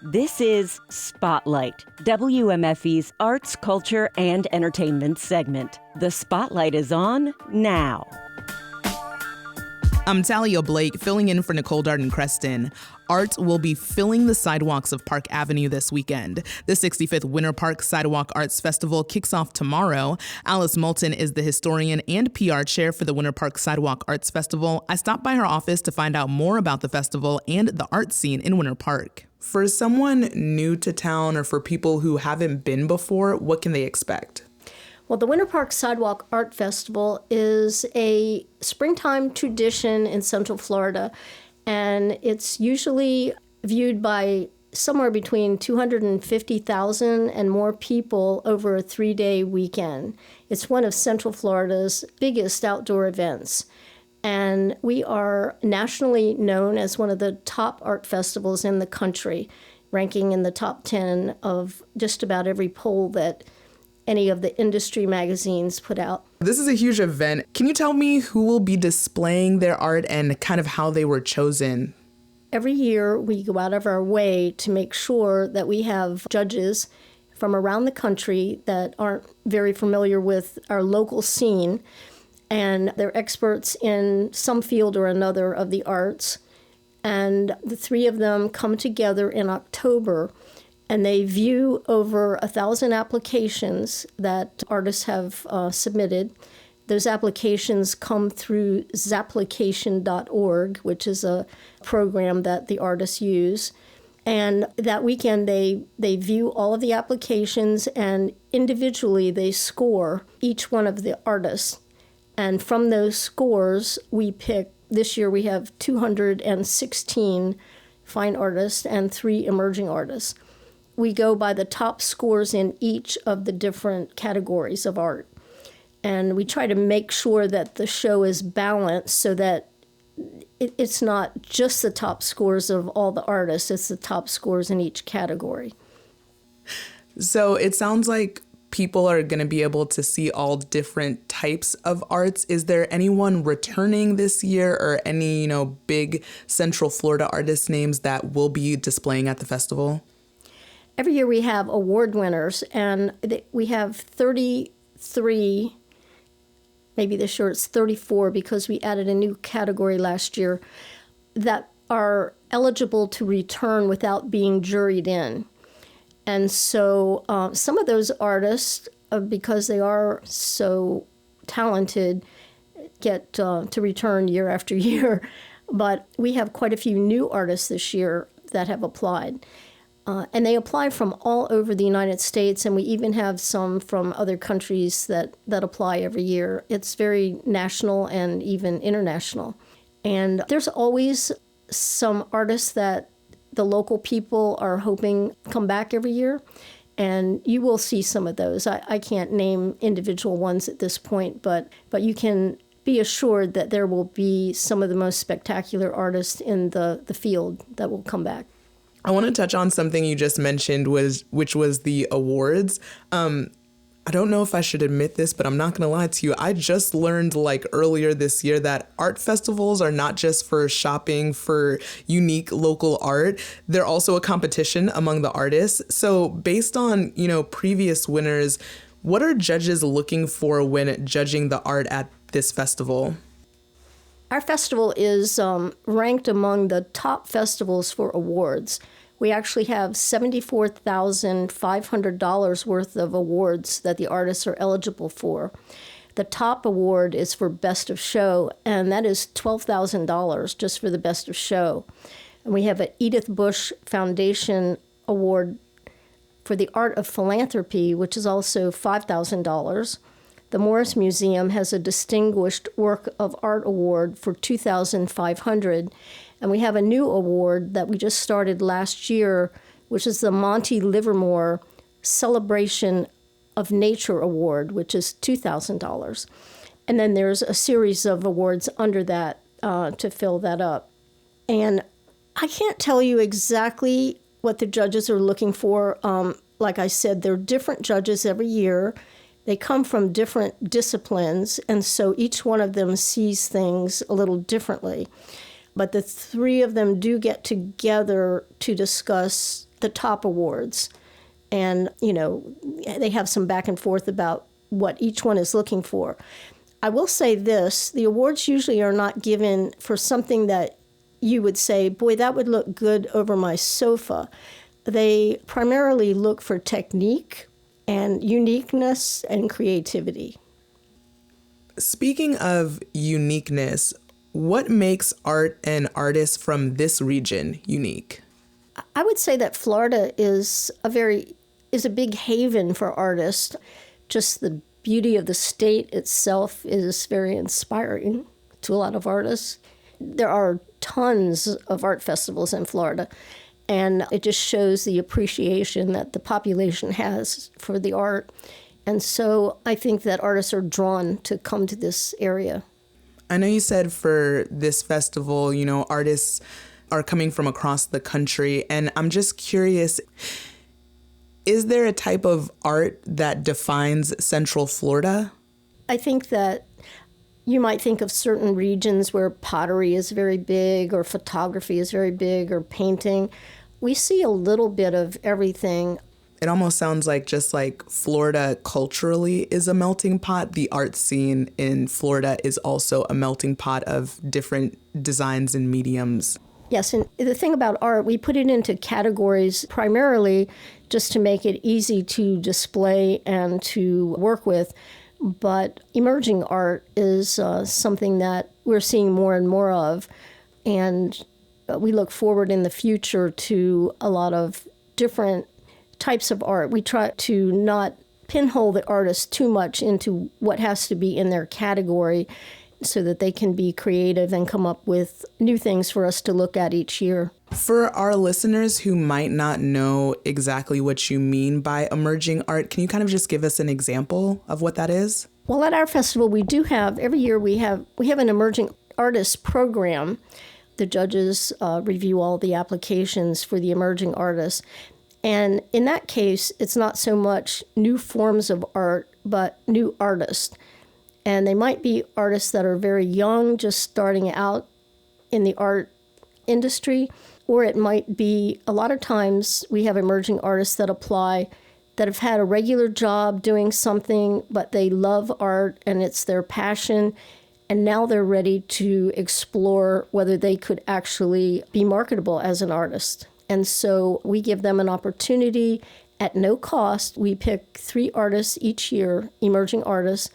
This is Spotlight, WMFE's arts, culture, and entertainment segment. The spotlight is on now. I'm Talia Blake, filling in for Nicole Darden-Creston. Art will be filling the sidewalks of Park Avenue this weekend. The 65th Winter Park Sidewalk Arts Festival kicks off tomorrow. Alice Moulton is the historian and PR chair for the Winter Park Sidewalk Arts Festival. I stopped by her office to find out more about the festival and the art scene in Winter Park. For someone new to town or for people who haven't been before, what can they expect? Well, the Winter Park Sidewalk Art Festival is a springtime tradition in Central Florida, and it's usually viewed by somewhere between 250,000 and more people over a 3-day weekend. It's one of Central Florida's biggest outdoor events, and we are nationally known as one of the top art festivals in the country, ranking in the top 10 of just about every poll that any of the industry magazines put out. This is a huge event. Can you tell me who will be displaying their art and kind of how they were chosen? Every year we go out of our way to make sure that we have judges from around the country that aren't very familiar with our local scene, and they're experts in some field or another of the arts. And the three of them come together in October, and they view over 1,000 applications that artists have submitted. Those applications come through zapplication.org, which is a program that the artists use. And that weekend, they view all of the applications, and individually they score each one of the artists. And from those scores, we pick, this year we have 216 fine artists and 3 emerging artists. We go by the top scores in each of the different categories of art. And we try to make sure that the show is balanced so that it's not just the top scores of all the artists, it's the top scores in each category. So it sounds like people are going to be able to see all different types of arts. Is there anyone returning this year or any, big Central Florida artist names that will be displaying at the festival? Every year we have award winners, and we have 33, maybe this year it's 34 because we added a new category last year, that are eligible to return without being juried in. And so some of those artists, because they are so talented, get to return year after year. But we have quite a few new artists this year that have applied. And they apply from all over the United States, and we even have some from other countries that apply every year. It's very national and even international. And there's always some artists that the local people are hoping come back every year, and you will see some of those. I can't name individual ones at this point, but you can be assured that there will be some of the most spectacular artists in the field that will come back. I want to touch on something you just mentioned, which was the awards. I don't know if I should admit this, but I'm not going to lie to you. I just learned earlier this year that art festivals are not just for shopping for unique local art. They're also a competition among the artists. So based on, previous winners, what are judges looking for when judging the art at this festival? Our festival is ranked among the top festivals for awards. We actually have $74,500 worth of awards that the artists are eligible for. The top award is for Best of Show, and that is $12,000 just for the Best of Show. And we have an Edith Bush Foundation Award for the Art of Philanthropy, which is also $5,000. The Morris Museum has a Distinguished Work of Art Award for $2,500. And we have a new award that we just started last year, which is the Monty Livermore Celebration of Nature Award, which is $2,000. And then there's a series of awards under that to fill that up. And I can't tell you exactly what the judges are looking for. Like I said, there are different judges every year. They come from different disciplines, and so each one of them sees things a little differently. But the three of them do get together to discuss the top awards. And, they have some back and forth about what each one is looking for. I will say this, the awards usually are not given for something that you would say, boy, that would look good over my sofa. They primarily look for technique and uniqueness and creativity. Speaking of uniqueness, what makes art and artists from this region unique? I would say that Florida is a big haven for artists. Just the beauty of the state itself is very inspiring to a lot of artists. There are tons of art festivals in Florida, and it just shows the appreciation that the population has for the art. And so I think that artists are drawn to come to this area. I know you said for this festival, artists are coming from across the country, and I'm just curious, is there a type of art that defines Central Florida? I think that you might think of certain regions where pottery is very big, or photography is very big, or painting. We see a little bit of everything. It almost sounds like just like Florida culturally is a melting pot. The art scene in Florida is also a melting pot of different designs and mediums. Yes, and the thing about art, we put it into categories primarily just to make it easy to display and to work with. But emerging art is something that we're seeing more and more of. And we look forward in the future to a lot of different types of art. We try to not pinhole the artists too much into what has to be in their category so that they can be creative and come up with new things for us to look at each year. For our listeners who might not know exactly what you mean by emerging art, can you kind of just give us an example of what that is? Well, at our festival, we do have, every year we have an emerging artists program. The judges review all the applications for the emerging artists. And in that case, it's not so much new forms of art, but new artists. And they might be artists that are very young, just starting out in the art industry, or it might be, a lot of times we have emerging artists that apply that have had a regular job doing something, but they love art and it's their passion. And now they're ready to explore whether they could actually be marketable as an artist. And so we give them an opportunity at no cost. We pick 3 artists each year, emerging artists,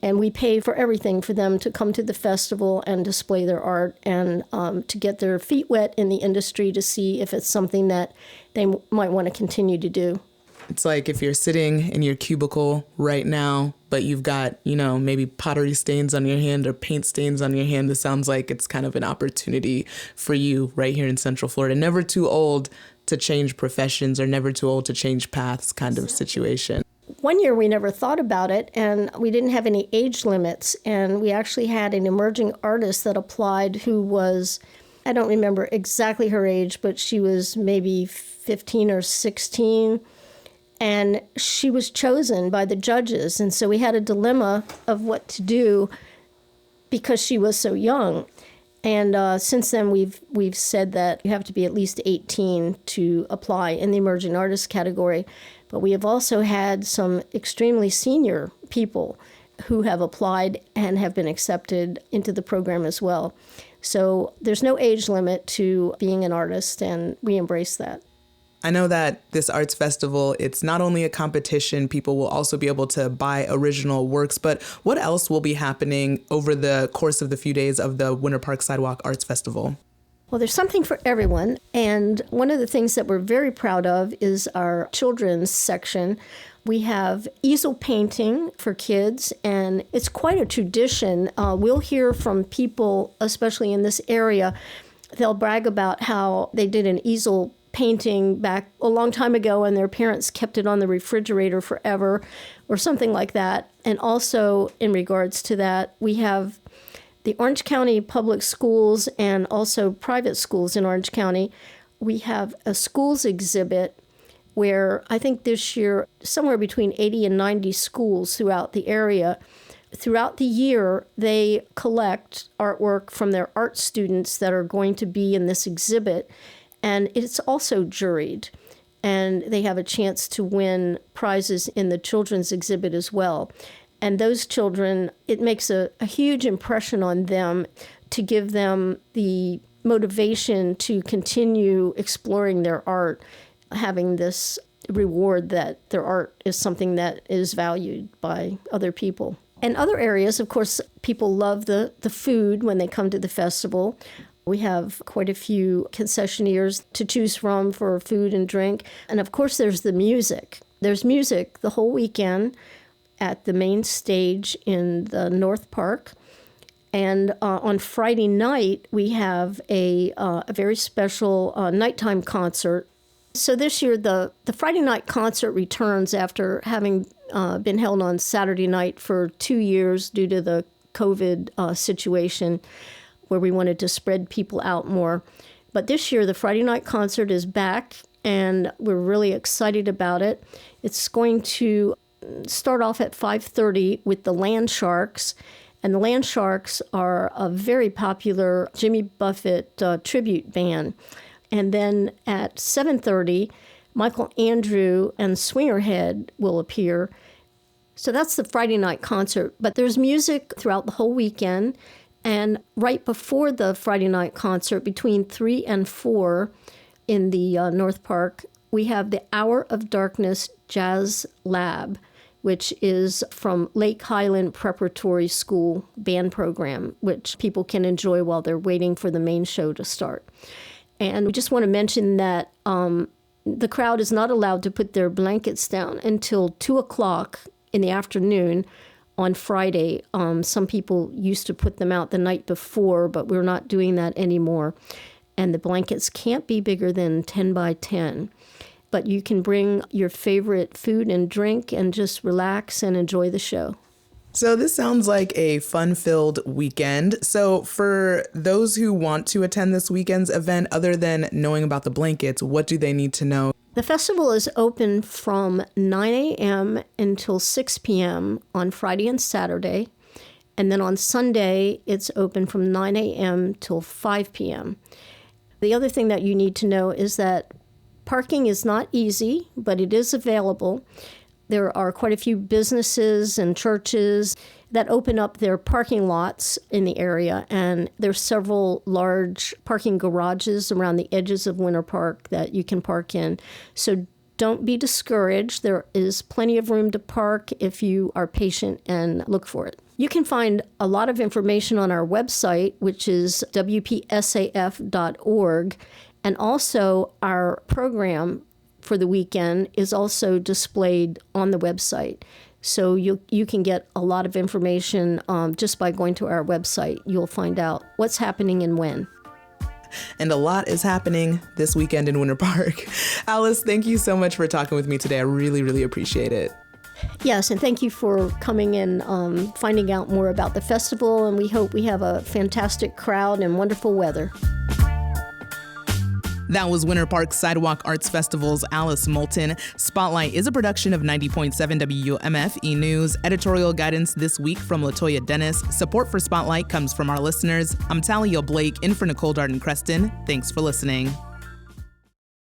and we pay for everything for them to come to the festival and display their art and to get their feet wet in the industry to see if it's something that they might want to continue to do. It's like if you're sitting in your cubicle right now, but you've got, maybe pottery stains on your hand or paint stains on your hand. This sounds like it's kind of an opportunity for you right here in Central Florida. Never too old to change professions or never too old to change paths kind of situation. One year we never thought about it, and we didn't have any age limits, and we actually had an emerging artist that applied who was, I don't remember exactly her age, but she was maybe 15 or 16, and she was chosen by the judges. And so we had a dilemma of what to do because she was so young. And since then, we've said that you have to be at least 18 to apply in the emerging artist category. But we have also had some extremely senior people who have applied and have been accepted into the program as well. So there's no age limit to being an artist, and we embrace that. I know that this arts festival, it's not only a competition, people will also be able to buy original works, but what else will be happening over the course of the few days of the Winter Park Sidewalk Arts Festival? Well, there's something for everyone, and one of the things that we're very proud of is our children's section. We have easel painting for kids, and it's quite a tradition. We'll hear from people, especially in this area, they'll brag about how they did an easel painting back a long time ago and their parents kept it on the refrigerator forever or something like that. And also in regards to that, we have the Orange County Public Schools and also private schools in Orange County. We have a schools exhibit where I think this year somewhere between 80 and 90 schools throughout the area. Throughout the year, they collect artwork from their art students that are going to be in this exhibit. And it's also juried. and they have a chance to win prizes in the children's exhibit as well. And those children, it makes a huge impression on them to give them the motivation to continue exploring their art, having this reward that their art is something that is valued by other people. And other areas, of course, people love the food when they come to the festival. We have quite a few concessionaires to choose from for food and drink. And of course, there's the music. There's music the whole weekend at the main stage in the North Park. And on Friday night, we have a very special nighttime concert. So this year, the Friday night concert returns after having been held on Saturday night for 2 years due to the COVID situation, where we wanted to spread people out more. But this year, the Friday night concert is back, and we're really excited about it. It's going to start off at 5:30 with the Land Sharks. And the Land Sharks are a very popular Jimmy Buffett tribute band. And then at 7:30, Michael Andrew and Swingerhead will appear. So that's the Friday night concert. But there's music throughout the whole weekend. And right before the Friday night concert, between 3 and 4 in the North Park, we have the Hour of Darkness Jazz Lab, which is from Lake Highland Preparatory School band program, which people can enjoy while they're waiting for the main show to start. And we just want to mention that the crowd is not allowed to put their blankets down until 2 o'clock in the afternoon on Friday. Some people used to put them out the night before, but we're not doing that anymore. And the blankets can't be bigger than 10 by 10. But you can bring your favorite food and drink and just relax and enjoy the show. So this sounds like a fun-filled weekend. So for those who want to attend this weekend's event, other than knowing about the blankets, what do they need to know? The festival is open from 9 a.m. until 6 p.m. on Friday and Saturday. And then on Sunday, it's open from 9 a.m. till 5 p.m. The other thing that you need to know is that parking is not easy, but it is available. There are quite a few businesses and churches that open up their parking lots in the area, and there's several large parking garages around the edges of Winter Park that you can park in. So don't be discouraged. There is plenty of room to park if you are patient and look for it. You can find a lot of information on our website, which is wpsaf.org, and also our program for the weekend is also displayed on the website. So you can get a lot of information just by going to our website. You'll find out what's happening and when. And a lot is happening this weekend in Winter Park. Alice, thank you so much for talking with me today. I really, really appreciate it. Yes, and thank you for coming and finding out more about the festival. And we hope we have a fantastic crowd and wonderful weather. That was Winter Park Sidewalk Arts Festival's Alice Moulton. Spotlight is a production of 90.7 WMFE News. Editorial guidance this week from LaToya Dennis. Support for Spotlight comes from our listeners. I'm Talia Blake, in for Nicole Darden-Creston. Thanks for listening.